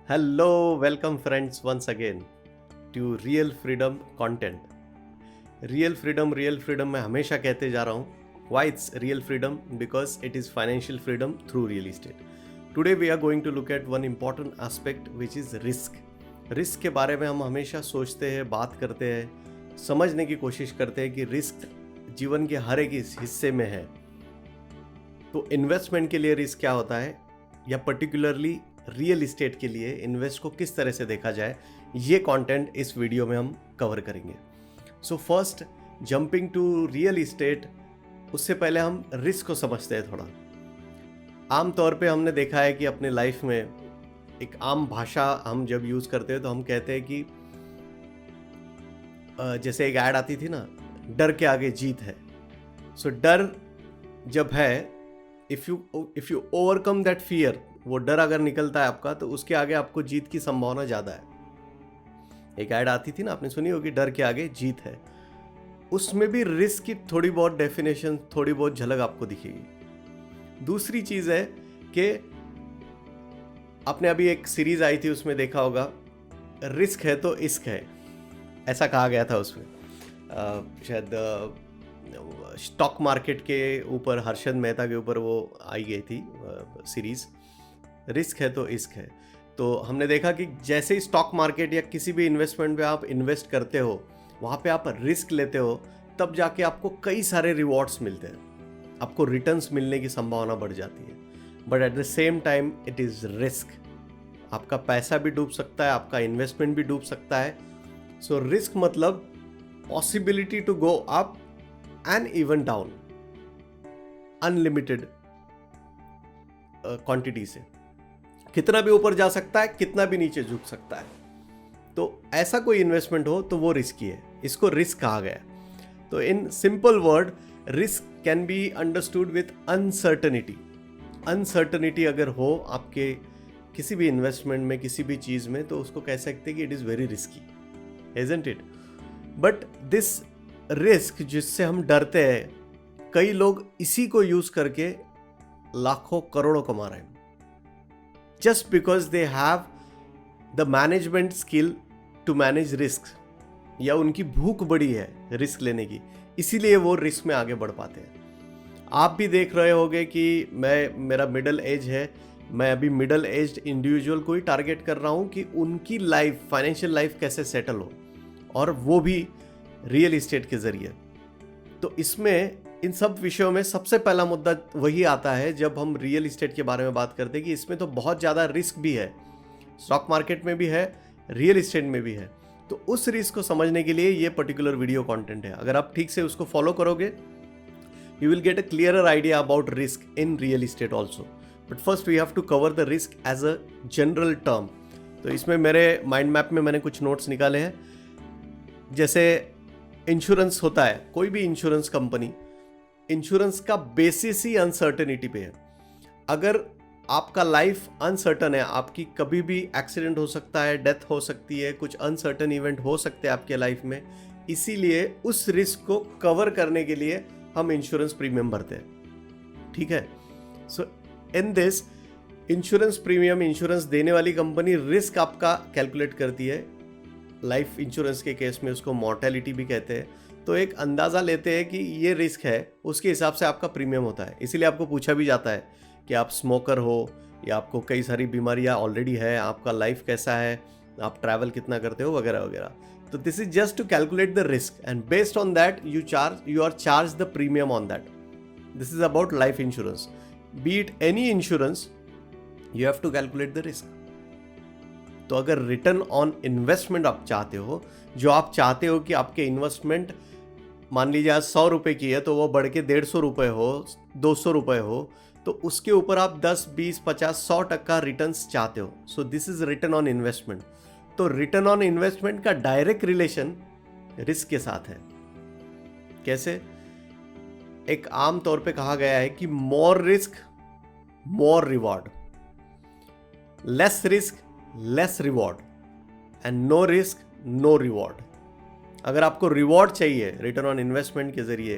Hello, welcome friends once again to Real Freedom Content. Real freedom मैं हमेशा कहते जा रहा हूँ. Why it's real freedom? Because it is financial freedom through real estate. Today we are going to look at one important aspect which is risk. Risk के बारे में हम हमेशा सोचते हैं, बात करते हैं, समझने की कोशिश करते हैं कि रिस्क जीवन के हर एक हिस्से में है. तो इन्वेस्टमेंट के लिए रिस्क क्या होता है या पर्टिकुलरली रियल इस्टेट के लिए इन्वेस्ट को किस तरह से देखा जाए, ये कंटेंट इस वीडियो में हम कवर करेंगे. So first jumping to real estate, उससे पहले हम रिस्क को समझते हैं थोड़ा. आम तौर पे हमने देखा है कि अपने लाइफ में एक आम भाषा हम जब यूज़ करते हैं तो हम कहते हैं कि जैसे एक ऐड आती थी ना, डर के आगे जीत है. सो डर जब है, if you overcome that fear, वो डर अगर निकलता है आपका, तो उसके आगे आपको जीत की संभावना ज़्यादा है. एक ऐड आती थी ना, आपने सुनी होगी, डर के आगे जीत है. उसमें भी रिस्क की थोड़ी बहुत डेफिनेशन, थोड़ी बहुत झलक आपको दिखेगी. दूसरी चीज़ है कि आपने अभी एक सीरीज आई थी, उसमें देखा होगा, रिस्क है तो इश्क है, ऐसा कहा गया था उसमें. शायद स्टॉक मार्केट के ऊपर, हर्षद मेहता के ऊपर वो आई गई थी सीरीज़, रिस्क है तो इश्क है. तो हमने देखा कि जैसे ही स्टॉक मार्केट या किसी भी इन्वेस्टमेंट पे आप इन्वेस्ट करते हो, वहाँ पे आप रिस्क लेते हो, तब जाके आपको कई सारे रिवॉर्ड्स मिलते हैं, आपको रिटर्न्स मिलने की संभावना बढ़ जाती है. But at the same time it is risk. आपका पैसा भी डूब सकता है, आपका इन्वेस्टमेंट भी डूब सकता है. सो रिस्क मतलब possibility to go up and even down, unlimited quantity से. कितना भी ऊपर जा सकता है, कितना भी नीचे झुक सकता है. तो ऐसा कोई इन्वेस्टमेंट हो तो वो रिस्की है, इसको रिस्क कहा गया. तो in simple word, risk can be understood with uncertainty. Uncertainty अगर हो आपके किसी भी इन्वेस्टमेंट में, किसी भी चीज़ में, तो उसको कह सकते हैं कि it is very risky, isn't it? But this risk जिससे हम डरते हैं, कई लोग इसी को यूज़ करके लाखों करोड़ों कमा रहे हैं, just because they have the management skill to manage risks, या उनकी भूख बड़ी है रिस्क लेने की, इसीलिए वो रिस्क में आगे बढ़ पाते हैं. आप भी देख रहे होंगे कि मेरा मिडिल एज है, मैं अभी मिडिल एज्ड इंडिविजुअल को ही टारगेट कर रहा हूँ कि उनकी लाइफ, फाइनेंशियल लाइफ कैसे सेटल हो, और वो भी रियल इस्टेट के ज़रिए. तो इसमें इन सब विषयों में सबसे पहला मुद्दा वही आता है जब हम रियल इस्टेट के बारे में बात करते हैं कि इसमें तो बहुत ज़्यादा रिस्क भी है. स्टॉक मार्केट में भी है, रियल इस्टेट में भी है. तो उस रिस्क को समझने के लिए ये पर्टिकुलर वीडियो कंटेंट है. अगर आप ठीक से उसको फॉलो करोगे, you will get a clearer idea about risk in real estate also. But first we have to cover the risk as a general term. तो इसमें मेरे माइंड मैप में मैंने कुछ नोट्स निकाले हैं. जैसे इंश्योरेंस होता है, कोई भी इंश्योरेंस कंपनी, इंश्योरेंस का बेसिस ही अनसर्टेनिटी पे है. अगर आपका लाइफ अनसर्टन है, आपकी कभी भी एक्सीडेंट हो सकता है, डेथ हो सकती है, कुछ अनसर्टन इवेंट हो सकते हैं आपके लाइफ में, इसीलिए उस रिस्क को कवर करने के लिए हम इंश्योरेंस प्रीमियम भरते हैं. ठीक है? So in this insurance premium, insurance देने वाली कंपनी रिस्क आपका कैलकुलेट करती है. लाइफ इंश्योरेंस के केस में उसको मॉर्टेलिटी भी कहते हैं. तो एक अंदाज़ा लेते हैं कि ये रिस्क है, उसके हिसाब से आपका प्रीमियम होता है. इसीलिए आपको पूछा भी जाता है कि आप स्मोकर हो या आपको कई सारी बीमारियां ऑलरेडी है, आपका लाइफ कैसा है, आप ट्रैवल कितना करते हो, वगैरह वगैरह. तो this is just to calculate the risk and based on that you are charge the premium on that. This is about life insurance. Be it any insurance, you have to calculate the risk. तो अगर return on investment आप चाहते हो, जो आप चाहते हो कि आपके इन्वेस्टमेंट, मान लीजिए आज 100 रुपये की है, तो वो बढ़ के 150 रुपये हो, 200 रुपये हो, तो उसके ऊपर आप 10, 20, 50, 100% रिटर्न्स चाहते हो. सो this is return on investment. तो रिटर्न ऑन इन्वेस्टमेंट का डायरेक्ट रिलेशन रिस्क के साथ है. कैसे? एक आम तौर पे कहा गया है कि more risk more reward, less risk less reward, and no risk no reward. अगर आपको रिवॉर्ड चाहिए रिटर्न ऑन इन्वेस्टमेंट के जरिए,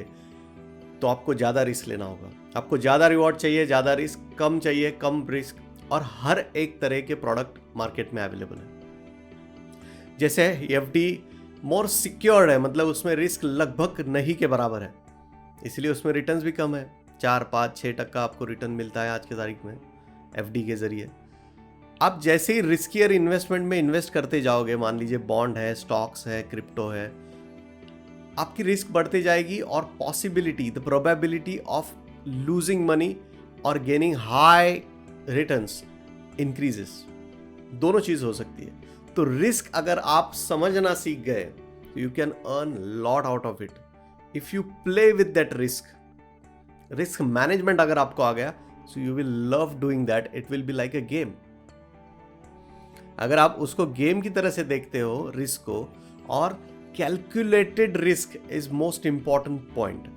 तो आपको ज़्यादा रिस्क लेना होगा. आपको ज़्यादा रिवॉर्ड चाहिए, ज़्यादा रिस्क, कम चाहिए, कम रिस्क, और हर एक तरह के प्रोडक्ट मार्केट में अवेलेबल है। जैसे एफडी मोर सिक्योर्ड है, मतलब उसमें रिस्क लगभग नहीं के बराबर है, इसलिए उसमें रिटर्न्स भी कम है। 4-5-6% आपको रिटर्न मिलता है आज की तारीख में एफडी के जरिए। आप जैसे ही रिस्कियर इन्वेस्टमेंट में इन्वेस्ट करते जाओगे, मान लीजिए बॉन्ड है, स्टॉक्स है, क्रिप्टो है, आपकी रिस्क बढ़ती जाएगी और possibility, the probability of losing money और गेनिंग हाई रिटर्न्स इंक्रीजेस। दोनों चीज हो सकती है। तो रिस्क अगर आप समझना सीख गए तो you can earn lot out of it if you play with that risk management अगर आपको आ गया, so you will love doing that, it will be like a game. अगर आप उसको गेम की तरह से देखते हो रिस्क को, और calculated risk is most important point.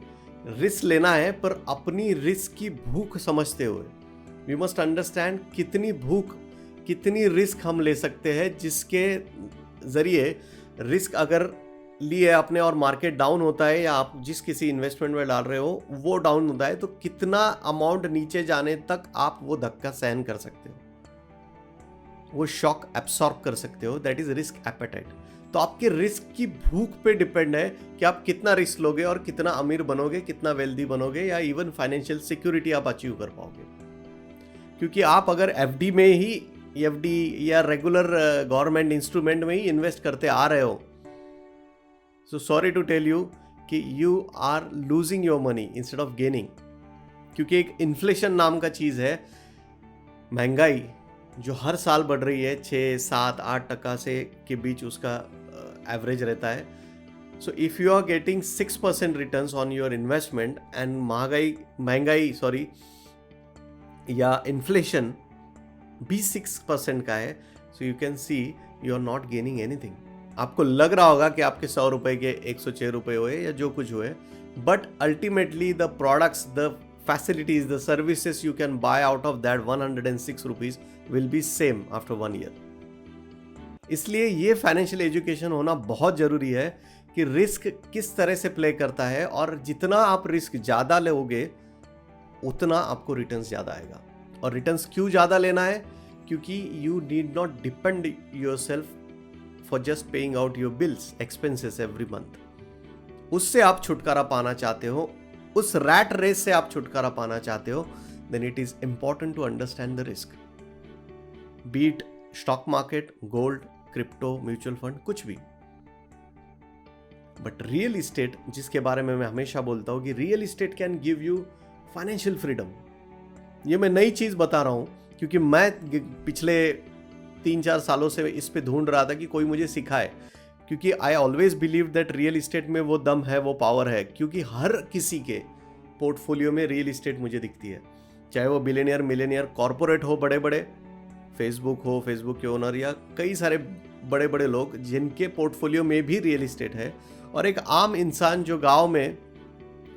Risk लेना है पर अपनी रिस्क की भूख समझते हुए। वी मस्ट अंडरस्टैंड कितनी भूख, कितनी रिस्क हम ले सकते हैं, जिसके जरिए रिस्क अगर लिए आपने और मार्केट डाउन होता है या आप जिस किसी इन्वेस्टमेंट में डाल रहे हो वो डाउन होता है, तो कितना अमाउंट नीचे जाने तक आप वो धक्का सहन कर सकते हो, वो शॉक एब्सॉर्ब कर सकते हो। That is risk appetite. तो आपके रिस्क की भूख पे डिपेंड है कि आप कितना रिस्क लोगे और कितना अमीर बनोगे, कितना वेल्दी बनोगे, या इवन फाइनेंशियल सिक्योरिटी आप अचीव कर पाओगे। क्योंकि आप अगर एफडी में ही, एफडी या रेगुलर गवर्नमेंट इंस्ट्रूमेंट में ही इन्वेस्ट करते आ रहे हो, so sorry to tell you कि you are losing your money instead of gaining. क्योंकि एक इन्फ्लेशन नाम का चीज है, महंगाई जो हर साल बढ़ रही है, 6-7-8% से के बीच उसका एवरेज रहता है। So if you are getting 6% returns on your investment and महंगाई या इन्फ्लेशन भी 6% का है, so you can see you are not gaining anything. आपको लग रहा होगा कि आपके 100 रुपए के 106 रुपए हुए या जो कुछ हुए, but ultimately the products, the facilities, the services you can buy out of that 106 rupees will be same after 1 year. इसलिए ये फाइनेंशियल एजुकेशन होना बहुत जरूरी है कि रिस्क किस तरह से प्ले करता है, और जितना आप रिस्क ज्यादा लोगे उतना आपको रिटर्न्स ज्यादा आएगा। और रिटर्न्स क्यों ज्यादा लेना है? क्योंकि you need not depend yourself for just paying out your bills, expenses every month. उससे आप छुटकारा पाना चाहते हो, उस रैट रेस से आप छुटकारा पाना चाहते हो, then it is important to understand the risk. Beat stock market, gold, crypto, mutual fund, कुछ भी। बट रियल इस्टेट, जिसके बारे में मैं हमेशा बोलता हूं कि real estate can give you financial freedom. ये मैं नई चीज बता रहा हूं क्योंकि मैं पिछले 3-4 सालों से इस पे ढूंढ रहा था कि कोई मुझे सिखाए। क्योंकि I always believe that real estate में वो दम है, वो पावर है। क्योंकि हर किसी के पोर्टफोलियो में रियल इस्टेट मुझे दिखती है, चाहे वो बिलियनियर, मिलेनियर, कॉर्पोरेट हो, बड़े बड़े, फेसबुक हो, फेसबुक के ओनर, या कई सारे बड़े बड़े लोग जिनके पोर्टफोलियो में भी रियल इस्टेट है। और एक आम इंसान जो गांव में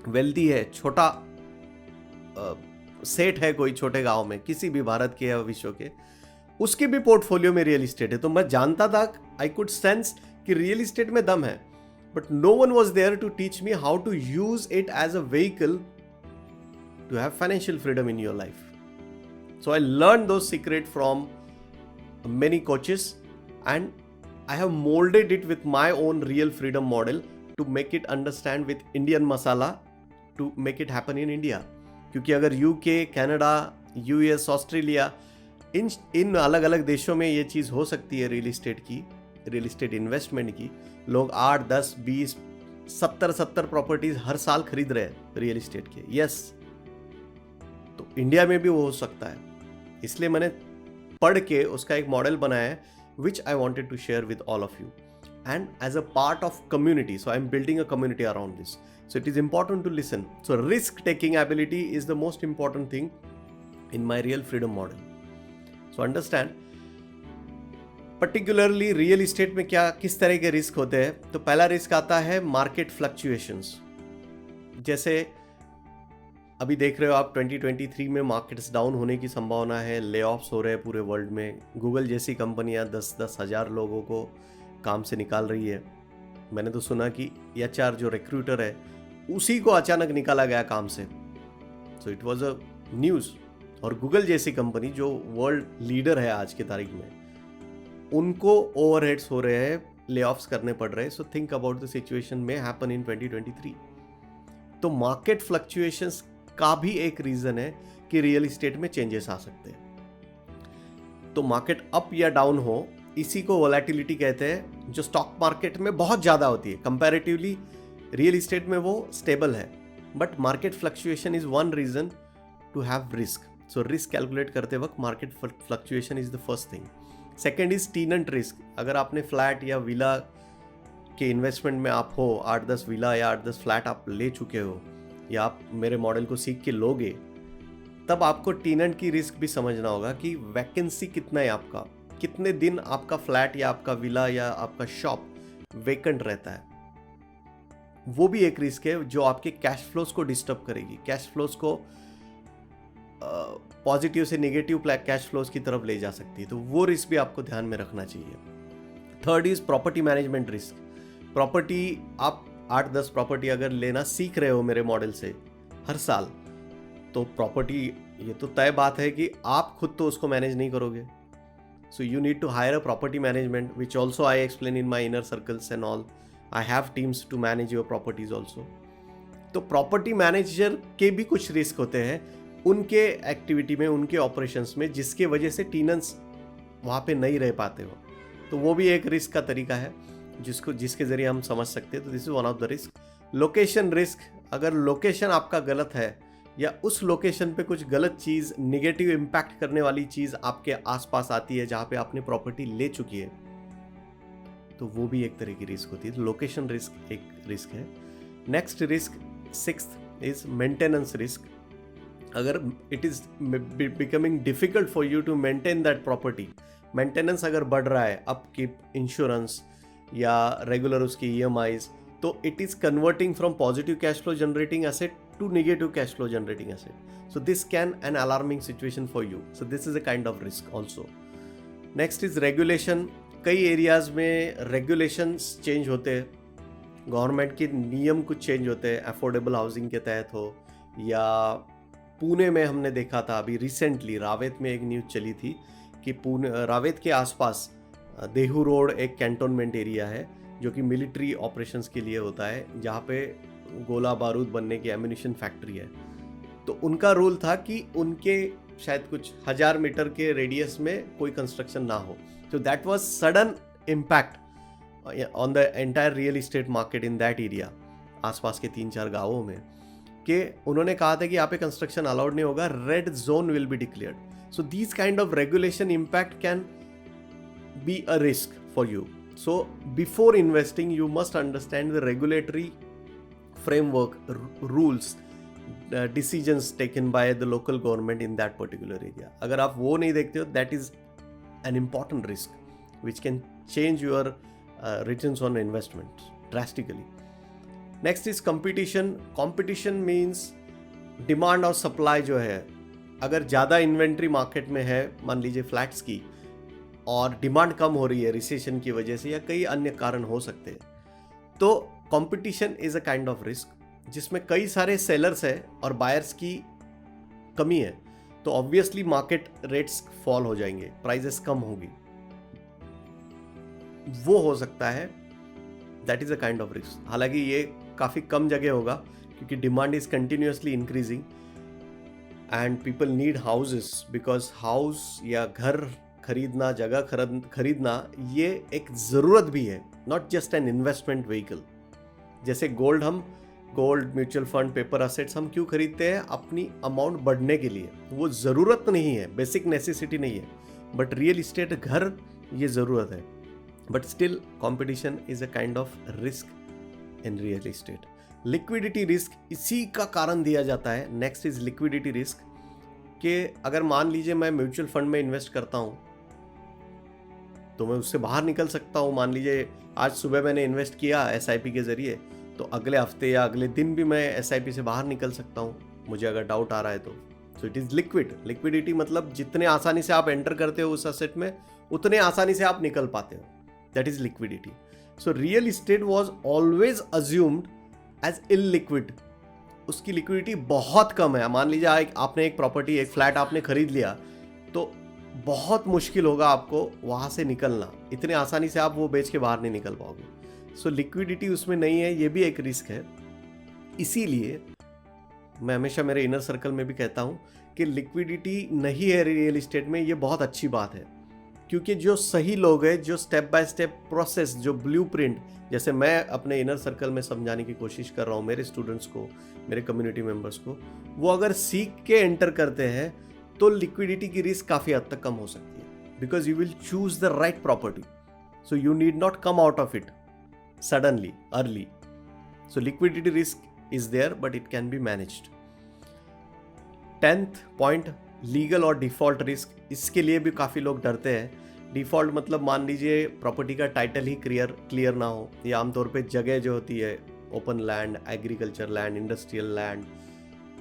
वेल्दी है, छोटा सेठ है कोई छोटे गांव में, किसी भी भारत के या विश्व के, उसके भी पोर्टफोलियो में रियल इस्टेट है। तो मैं जानता था, आई कुड सेंस कि रियल इस्टेट में दम है, but no one was there to teach me how to use it as a vehicle to have financial freedom in your life. So I learned those secrets from many coaches, and I have molded it with my own real freedom model to make it understand with Indian masala to make it happen in India. क्योंकि अगर UK, Canada, US, Australia, इन अलग अलग देशों में ये चीज़ हो सकती है रियल इस्टेट की, रियल इस्टेट इन्वेस्टमेंट की, लोग 8, 10, 20, 70 प्रॉपर्टीज हर साल खरीद रहे हैं रियल इस्टेट के. यस, तो इंडिया में भी वो हो सकता है. इसलिए मैंने पढ़ के उसका एक मॉडल बनाया है which I wanted to share with all of you, and as a part of community. So I am building a community around this. So it is important to listen. So risk taking ability is the most important thing in my real freedom model. So understand, particularly real estate में क्या किस तरह के risk होते हैं. तो पहला risk आता है मार्केट फ्लक्चुएशंस. जैसे अभी देख रहे हो आप 2023 में मार्केट्स डाउन होने की संभावना है, ले ऑफ्स हो रहे हैं पूरे वर्ल्ड में. गूगल जैसी कंपनियां 10-10 हज़ार लोगों को काम से निकाल रही है. मैंने तो सुना कि HR जो रिक्रूटर है उसी को अचानक निकाला गया काम से. So it was a news और गूगल जैसी कंपनी जो वर्ल्ड लीडर है आज की तारीख में, उनको ओवरहेड्स हो रहे हैं, लेऑफ्स करने पड़ रहे हैं. So think about the situation में हैपन इन 2023. तो मार्केट फ्लक्चुएशंस का भी एक रीजन है कि रियल एस्टेट में चेंजेस आ सकते हैं. तो मार्केट अप या डाउन हो, इसी को वोलेटिलिटी कहते हैं, जो स्टॉक मार्केट में बहुत ज़्यादा होती है. कंपैरेटिवली रियल एस्टेट में वो स्टेबल है, but market fluctuation is one reason to have risk. So risk calculate करते वक्त market fluctuation is the first thing. Second is tenant risk. अगर आपने फ्लैट या विला के इन्वेस्टमेंट में आप हो, 8-10 विला या 8-10 फ्लैट आप ले चुके हो, या आप मेरे मॉडल को सीख के लोगे, तब आपको टीनेंट की रिस्क भी समझना होगा कि वैकेंसी कितना है आपका, कितने दिन आपका फ्लैट या आपका विला या आपका शॉप वेकेंट रहता है. वो भी एक रिस्क है जो आपके कैश फ्लोज को डिस्टर्ब करेगी, कैश फ्लोज को पॉजिटिव से नेगेटिव कैश फ्लोज की तरफ ले जा सकती है. तो वो रिस्क भी आपको ध्यान में रखना चाहिए. Third is property management risk. Property, आप 8-10 प्रॉपर्टी अगर लेना सीख रहे हो मेरे मॉडल से हर साल, तो प्रॉपर्टी, ये तो तय बात है कि आप खुद तो उसको मैनेज नहीं करोगे. So you need to hire a property management, which also I explain in my inner circles and all. I have teams to manage your properties also. तो प्रॉपर्टी मैनेजर के भी कुछ रिस्क होते हैं उनके एक्टिविटी में, उनके ऑपरेशंस में, जिसके वजह से टीनेंट्स वहाँ पे नहीं रह पाते हो. तो वो भी एक रिस्क का तरीका है जिसके जरिए हम समझ सकते हैं. तो this is one of the risk. Location risk. अगर लोकेशन आपका गलत है या उस लोकेशन पे कुछ गलत चीज़, निगेटिव इम्पैक्ट करने वाली चीज़ आपके आसपास आती है जहाँ पे आपने प्रॉपर्टी ले चुकी है, तो वो भी एक तरह की रिस्क होती है. तो लोकेशन रिस्क एक रिस्क है. Next risk, sixth is maintenance risk. अगर it is becoming difficult for you to maintain that property, maintenance अगर बढ़ रहा है, अपकीप, इंश्योरेंस या रेगुलर उसकी EMIs, तो it is converting from positive cash flow generating asset to negative cash flow generating asset. So this can an alarming situation for you. So this is a kind of risk also. Next is regulation. कई areas में regulations change होते हैं, government के नियम कुछ change होते हैं, affordable housing के तहत हो, या पुणे में हमने देखा था अभी रिसेंटली, रावेत में एक न्यूज़ चली थी कि पुणे, रावेत के आसपास देहू रोड एक कैंटोनमेंट एरिया है जो कि मिलिट्री ऑपरेशंस के लिए होता है, जहाँ पे गोला बारूद बनने की एम्यूनिशन फैक्ट्री है. तो उनका रूल था कि उनके शायद कुछ 1000 मीटर के रेडियस में कोई कंस्ट्रक्शन ना हो. तो that was sudden impact on the entire real estate market in that area, आसपास के 3-4 गाँवों में, कि उन्होंने कहा था कि यहाँ पे कंस्ट्रक्शन अलाउड नहीं होगा, red zone will be declared. So these kind of regulation impact can be a risk for you. So before investing you must understand the regulatory framework, rules, decisions taken by the local government in that particular area. अगर आप वो नहीं देखते हो, that is an important risk which can change your returns on investment drastically. Next is competition. Competition means demand और supply जो है, अगर ज़्यादा इन्वेंट्री मार्केट में है, मान लीजिए फ्लैट्स की, और डिमांड कम हो रही है रिसेशन की वजह से या कई अन्य कारण हो सकते हैं, तो competition is a kind of risk जिसमें कई सारे सेलर्स है और बायर्स की कमी है. तो ऑब्वियसली मार्केट रेट्स फॉल हो जाएंगे, प्राइसेस कम होगी, वो हो सकता है. That is a kind of risk. हालांकि ये काफ़ी कम जगह होगा क्योंकि demand is continuously increasing and people need houses, because house या घर खरीदना, जगह खरीदना, ये एक ज़रूरत भी है, not just an investment vehicle. जैसे gold, mutual fund, paper assets हम क्यों खरीदते हैं? अपनी अमाउंट बढ़ने के लिए. वो ज़रूरत नहीं है, बेसिक नेसेसिटी नहीं है. बट रियल इस्टेट, घर, ये ज़रूरत है. But still competition is a kind of risk in real estate. Liquidity risk इसी का कारण दिया जाता है. नेक्स्ट इज लिक्विडिटी रिस्क, कि अगर मान लीजिए मैं म्यूचुअल फंड में इन्वेस्ट करता हूँ तो मैं उससे बाहर निकल सकता हूँ. मान लीजिए आज सुबह मैंने इन्वेस्ट किया SIP के ज़रिए, तो अगले हफ्ते या अगले दिन भी मैं SIP से बाहर निकल सकता हूँ, मुझे अगर डाउट आ रहा है तो. So it is liquid. Liquidity मतलब जितने आसानी से आप एंटर करते हो उस असेट में, उतने आसानी से आप निकल पाते हो. That is liquidity. So real estate was always assumed as illiquid. उसकी लिक्विडिटी बहुत कम है, मान लीजिए आपने एक प्रॉपर्टी, एक फ्लैट आपने खरीद लिया, तो बहुत मुश्किल होगा आपको वहाँ से निकलना, इतने आसानी से आप वो बेच के बाहर नहीं निकल पाओगे। सो लिक्विडिटी उसमें नहीं है, ये भी एक रिस्क है। इसीलिए मैं हमेशा मेरे इनर सर्कल में भी कहता हूँ कि लिक्विडिटी नहीं है रियल इस्टेट में, ये बहुत अच्छी बात है, क्योंकि जो सही लोग हैं, जो स्टेप बाय स्टेप प्रोसेस, जो ब्लूप्रिंट, जैसे मैं अपने इनर सर्कल में समझाने की कोशिश कर रहा हूँ मेरे स्टूडेंट्स को, मेरे कम्युनिटी मेंबर्स को, वो अगर सीख के एंटर करते हैं तो लिक्विडिटी की रिस्क काफ़ी हद तक कम हो सकती है, because you will choose the right property, so you need not come out of it suddenly, early. So liquidity risk is there but it can be managed. 10th point, legal और default risk. इसके लिए भी काफ़ी लोग डरते हैं। Default मतलब मान लीजिए प्रॉपर्टी का टाइटल ही क्लियर ना हो, या आमतौर पे जगह जो होती है, open land, agriculture land, industrial land,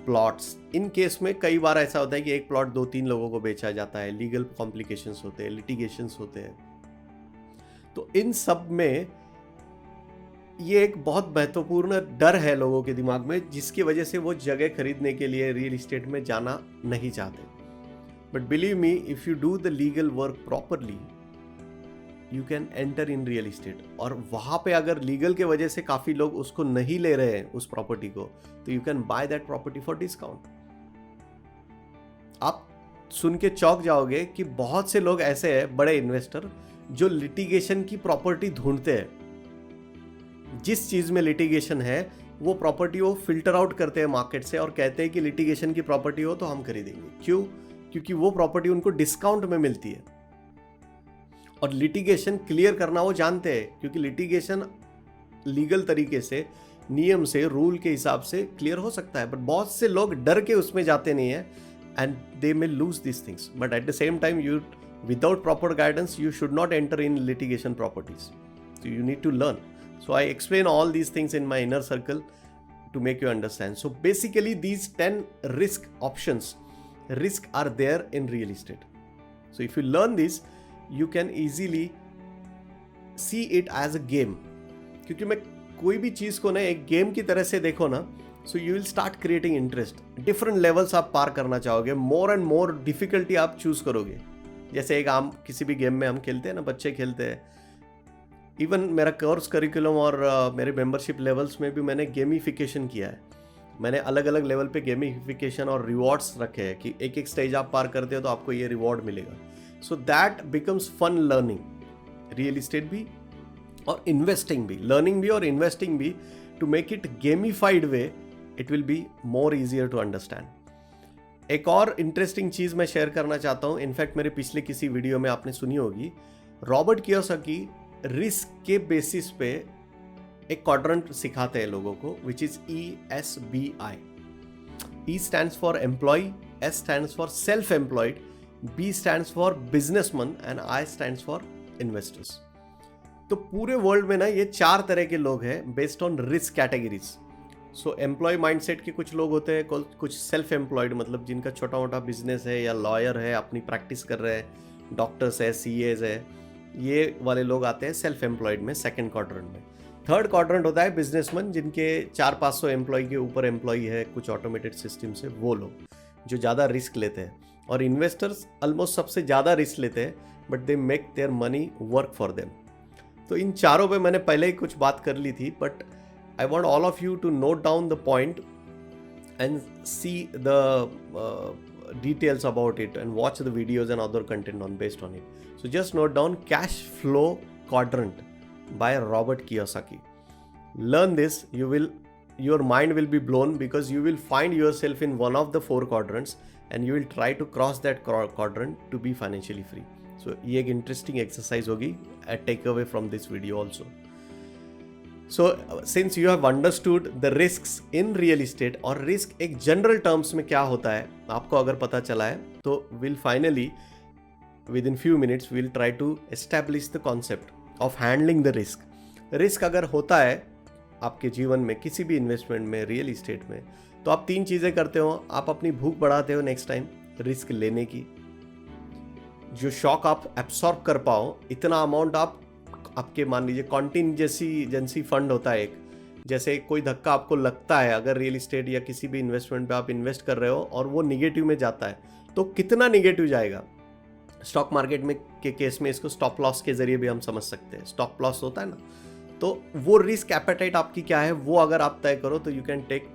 plots, in case में कई बार ऐसा होता है कि एक प्लॉट 2-3 लोगों को बेचा जाता है, लीगल कॉम्प्लिकेशंस होते हैं, लिटिगेशंस होते हैं। तो इन सब में ये एक बहुत महत्वपूर्ण डर है लोगों के दिमाग में, जिसकी वजह से वो जगह खरीदने के लिए रियल इस्टेट में जाना नहीं चाहते। But believe me, if you do the legal work properly, you can enter in real estate. और वहां पे अगर लीगल के वजह से काफी लोग उसको नहीं ले रहे हैं उस प्रॉपर्टी को, तो you can by that property for discount. आप सुन के चौंक जाओगे कि बहुत से लोग ऐसे हैं, बड़े इन्वेस्टर, जो लिटिगेशन की प्रॉपर्टी ढूंढते हैं। जिस चीज में लिटिगेशन है वो प्रॉपर्टी वो फिल्टर आउट करते हैं मार्केट से और कहते हैं कि लिटिगेशन की प्रॉपर्टी हो तो हम खरीदेंगे। क्यों? क्योंकि वो प्रॉपर्टी उनको डिस्काउंट में मिलती है। और लिटिगेशन क्लियर करना वो जानते हैं, क्योंकि लिटिगेशन लीगल तरीके से, नियम से, रूल के हिसाब से क्लियर हो सकता है। बट बहुत से लोग डर के उसमें जाते नहीं है, and they may lose this things. But at the same time, you without proper guidance you should not enter in litigation properties, so you need to learn. So I explain all these things in my inner circle to make you understand. So basically these 10 risk are there in real estate. So if you learn this, you can easily see it as a game. क्योंकि मैं कोई भी चीज को ना एक game की तरह से देखो ना, so you will start creating interest. Different levels आप पार करना चाहोगे, more and more difficulty आप चूज करोगे. जैसे एक आम किसी भी गेम में हम खेलते हैं ना, बच्चे खेलते हैं. इवन मेरा कोर्स करिकुलम और मेरे मेंबरशिप लेवल्स में भी मैंने गेमिफिकेशन किया है. मैंने अलग अलग लेवल पे गेमिफिकेशन और रिवॉर्ड्स रखे हैं कि एक एक स्टेज आप पार करते हो तो आपको ये रिवॉर्ड मिलेगा. So that becomes fun learning. Real estate भी और इन्वेस्टिंग भी, लर्निंग भी और इन्वेस्टिंग भी, to make it gamified way, it will be more easier to understand. एक और इंटरेस्टिंग चीज़ मैं शेयर करना चाहता हूँ. इनफैक्ट मेरे पिछले किसी वीडियो में आपने सुनी होगी. रॉबर्ट कियोसाकी रिस्क के बेसिस पे एक क्वाड्रेंट सिखाते हैं लोगों को, which is ESBI. E stands for employee, S stands for self-employed, B stands for businessman and I stands for investors. तो पूरे वर्ल्ड में ना ये 4 तरह के लोग हैं based on risk categories. So employ mindset के कुछ लोग होते हैं, कुछ सेल्फ एम्प्लॉयड, मतलब जिनका छोटा मोटा बिजनेस है या लॉयर है, अपनी प्रैक्टिस कर रहे हैं, डॉक्टर्स है, CAs है, ये वाले लोग आते हैं सेल्फ एम्प्लॉयड में, सेकंड क्वाड्रेंट में. थर्ड क्वाड्रेंट होता है बिजनेसमैन, जिनके 400-500 एम्प्लॉय के ऊपर एम्प्लॉय है कुछ ऑटोमेटेड सिस्टम से, वो लोग जो ज़्यादा रिस्क लेते हैं. और इन्वेस्टर्स ऑलमोस्ट सबसे ज़्यादा रिस्क लेते हैं, but they make their money work for them. तो इन चारों पे मैंने पहले ही कुछ बात कर ली थी, but I want all of you to note down the point and see the details about it and watch the videos and other content based on it. So just note down Cash Flow Quadrant by Robert Kiyosaki. Learn this, your mind will be blown, because you will find yourself in one of the 4 quadrants and you will try to cross that quadrant to be financially free. So ये एक interesting exercise होगी, a takeaway from this video also. So since you have understood the risks in real estate, और risk एक general terms में क्या होता है आपको अगर पता चला है, तो we'll finally within few minutes we'll try to establish the concept of handling the risk. Risk अगर होता है आपके जीवन में, किसी भी इन्वेस्टमेंट में, रियल इस्टेट में, तो आप 3 चीज़ें करते हो. आप अपनी भूख बढ़ाते हो नेक्स्ट टाइम रिस्क लेने की, जो शॉक आप एब्सॉर्ब कर पाओ, इतना अमाउंट आप आपके मान लीजिए कॉन्टिजेंसी फंड होता है एक, जैसे कोई धक्का आपको लगता है अगर रियल इस्टेट या किसी भी इन्वेस्टमेंट पे आप इन्वेस्ट कर रहे हो और वो निगेटिव में जाता है, तो कितना निगेटिव जाएगा। स्टॉक मार्केट में के केस में इसको स्टॉप लॉस के जरिए भी हम समझ सकते हैं। स्टॉप लॉस होता है ना, तो वो रिस्क एपेटाइट आपकी क्या है वो अगर आप तय करो तो you can take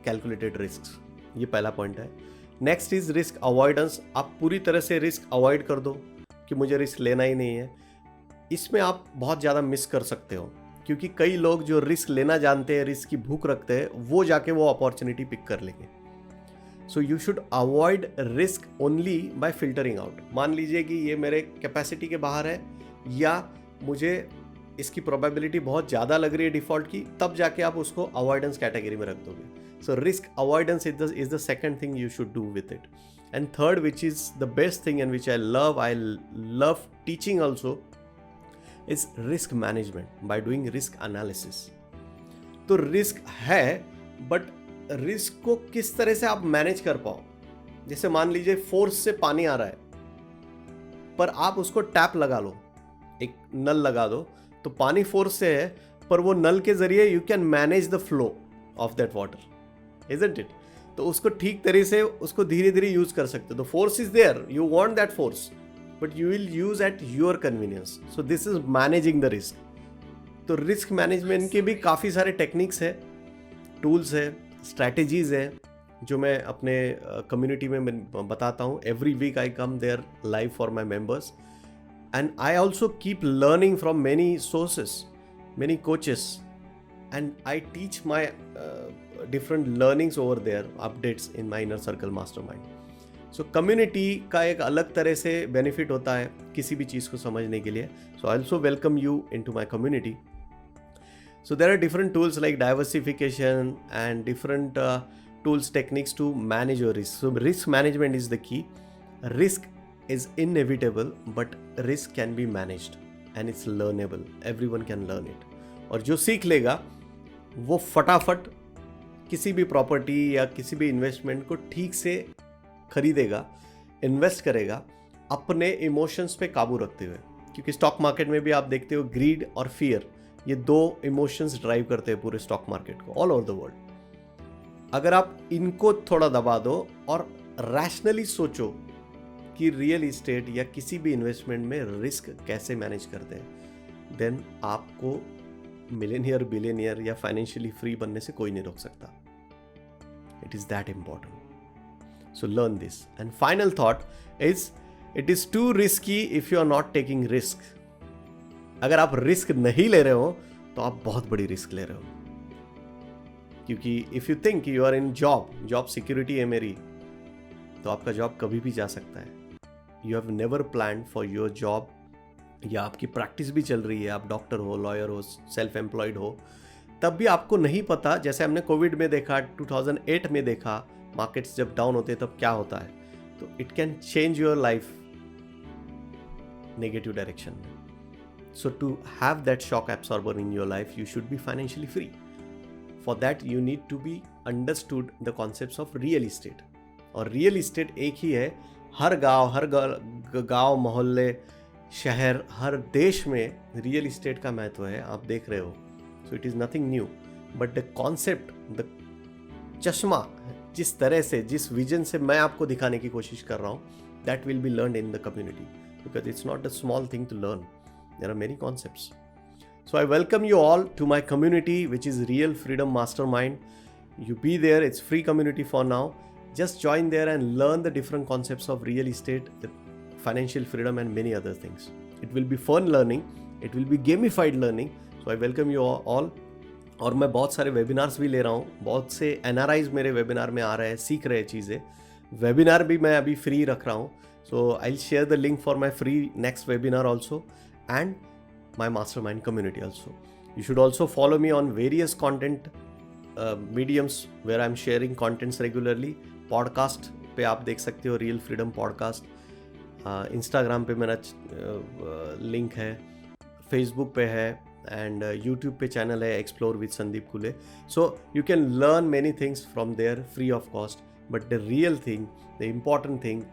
calculated risk. ये पहला पॉइंट है। Next is risk avoidance. आप पूरी तरह से रिस्क अवॉइड कर दो कि मुझे रिस्क लेना ही नहीं है। इसमें आप बहुत ज़्यादा मिस कर सकते हो, क्योंकि कई लोग जो रिस्क लेना जानते हैं, रिस्क की भूख रखते हैं, वो जाके वो अपॉर्चुनिटी पिक कर लेंगे। So you should avoid risk only by filtering out. मान लीजिए कि ये मेरे कैपेसिटी के बाहर है या मुझे इसकी प्रोबेबिलिटी बहुत ज़्यादा लग रही है डिफॉल्ट की, तब जाके आप उसको अवॉइडेंस कैटेगरी में रख दोगे। So risk avoidance is the second thing you should do with it. And third, which is the best thing and which I love teaching also, is risk management by doing risk analysis. तो risk है, but risk को किस तरह से आप manage कर पाओ। जैसे मान लीजिए फोर्स से पानी आ रहा है, पर आप उसको टैप लगा लो, एक नल लगा दो, तो पानी फोर्स से है, पर वो नल के जरिए you can manage the flow of that water, isn't it. तो उसको ठीक तरीके से उसको धीरे धीरे यूज कर सकते हो। The force is there, you want that force, but you will use at your convenience. So this is managing the risk. तो रिस्क मैनेजमेंट के भी काफ़ी सारे टेक्निक्स है, टूल्स है, स्ट्रैटेजीज है, जो मैं अपने कम्युनिटी में बताता हूँ। Every week I come there live for my members, and I also keep learning from many sources, many coaches, and I teach my different learnings over there, updates in my inner circle mastermind. So community का एक अलग तरह से benefit होता है किसी भी चीज़ को समझने के लिए। So I also welcome you into my community. So there are different tools like diversification and different tools, techniques to manage your risk. So risk management is the key. Risk is inevitable, but risk can be managed and it's learnable. Everyone can learn it. और जो सीख लेगा वो फटाफट किसी भी property या किसी भी इन्वेस्टमेंट को ठीक से खरीदेगा, इन्वेस्ट करेगा अपने इमोशंस पे काबू रखते हुए। क्योंकि स्टॉक मार्केट में भी आप देखते हो ग्रीड और फियर, ये दो इमोशंस ड्राइव करते हैं पूरे स्टॉक मार्केट को ऑल ओवर द वर्ल्ड। अगर आप इनको थोड़ा दबा दो और रैशनली सोचो कि रियल इस्टेट या किसी भी इन्वेस्टमेंट में रिस्क कैसे मैनेज करते हैं, देन आपको मिलेनियर, बिलियनियर या फाइनेंशियली फ्री बनने से कोई नहीं रोक सकता। It is that important. So learn this. And final thought is, it is too risky if you are not taking risk. अगर आप रिस्क नहीं ले रहे हो तो आप बहुत बड़ी रिस्क ले रहे हो। क्योंकि if you think you are in job security है मेरी, तो आपका जॉब कभी भी जा सकता है। You have never planned for your job, या आपकी प्रैक्टिस भी चल रही है, आप डॉक्टर हो, लॉयर हो, सेल्फ एम्प्लॉयड हो, तब भी आपको नहीं पता। जैसे हमने कोविड में देखा, 2008 में देखा, मार्केट्स जब डाउन होते हैं तब क्या होता है। तो it can change your life negative direction में। So to have that shock absorber in your life, you should be financially free. For that, you need to be understood the concepts of real estate. और real estate एक ही है, हर गांव, मोहल्ले, शहर, हर देश में real estate का महत्व है, आप देख रहे हो। So it is nothing new, but the concept, the चश्मा, जिस तरह से, जिस विजन से मैं आपको दिखाने की कोशिश कर रहा हूँ, that will be learned in the community, because it's not a small thing to learn. There are many concepts. So I welcome you all to my community, which is Real Freedom Mastermind. You be there. It's free community for now. Just join there and learn the different concepts of real estate, financial freedom, and many other things. It will be fun learning. It will be gamified learning. So I welcome you all. और मैं बहुत सारे webinars भी ले रहा हूँ। बहुत से NRIs मेरे वेबिनार में आ रहे हैं, सीख रहे चीज़ें। वेबिनार भी मैं अभी फ्री रख रहा हूँ। So I'll share the link for my free next webinar also, and my mastermind community also. You should also follow me on various content mediums where I'm sharing contents regularly. Podcast पे आप देख सकते हो, real freedom podcast. Instagram पे मेरा link है, Facebook पे है, एंड यूट्यूब पे चैनल है एक्सप्लोर विद संदीप कुले। सो you can learn many things from there free of cost, but the real thing, the important thing,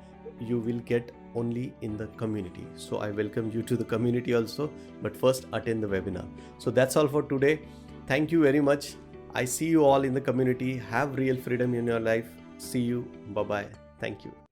you will get only in the community. So I welcome you to the community also, but first attend the webinar. So that's all for today. Thank you very much. I see you all in the community. Have real freedom in your life. See you. Bye bye. Thank you.